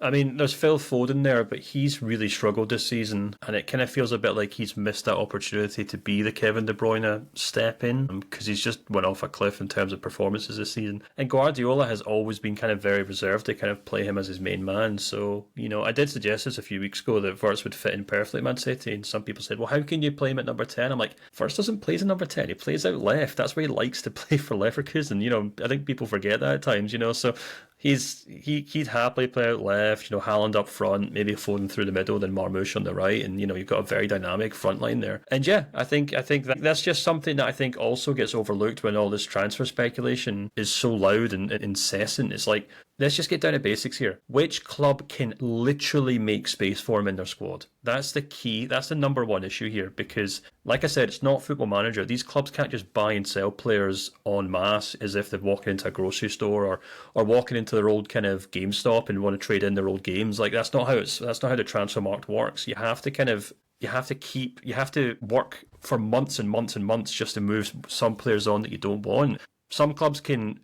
I mean, there's Phil Foden there, but he's really struggled this season, and it kind of feels a bit like he's missed that opportunity to be the Kevin De Bruyne step in because he's just went off a cliff in terms of performances this season. And Guardiola has always been kind of very reserved to kind of play him as his main man. So, I did suggest this a few weeks ago that Wirtz would fit in perfectly at Man City, and some people said, well, how can you play him at number 10? I'm like, Wirtz doesn't play as a number 10, he plays out left. That's where he likes to play for Leverkusen. I think people forget that at times, so he'd happily play out left, Haaland up front, maybe Foden through the middle, then Marmoush on the right, and you've got a very dynamic front line there. And yeah, I think that's just something that I think also gets overlooked when all this transfer speculation is so loud and incessant. It's like, let's just get down to basics here. Which club can literally make space for him in their squad? That's the key. That's the number one issue here because, like I said, it's not Football Manager. These clubs can't just buy and sell players en masse as if they're walking into a grocery store or walking into their old kind of GameStop and want to trade in their old games. Like that's not how the transfer market works. You have to work for months and months and months just to move some players on that you don't want. Some clubs can,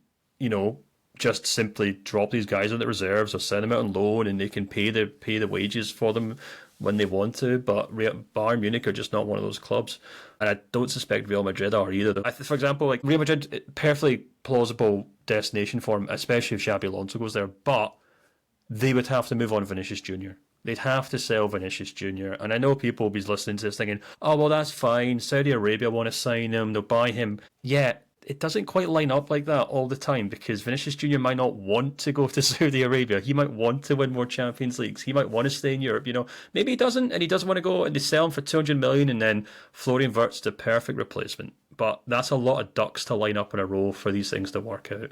just simply drop these guys in the reserves or send them out on loan, and they can pay the wages for them when they want to. But Bayern Munich are just not one of those clubs, and I don't suspect Real Madrid are either. For example, like Real Madrid, perfectly plausible destination for him, especially if Xabi Alonso goes there. But they would have to move on Vinicius Jr. They'd have to sell Vinicius Jr. And I know people will be listening to this thinking, oh, well, that's fine. Saudi Arabia want to sign him. They'll buy him. Yeah, it doesn't quite line up like that all the time because Vinicius Jr. might not want to go to Saudi Arabia. He might want to win more Champions Leagues. He might want to stay in Europe. Maybe he doesn't, and he doesn't want to go, and they sell him for 200 million, and then Florian Wirtz the perfect replacement. But that's a lot of ducks to line up in a row for these things to work out.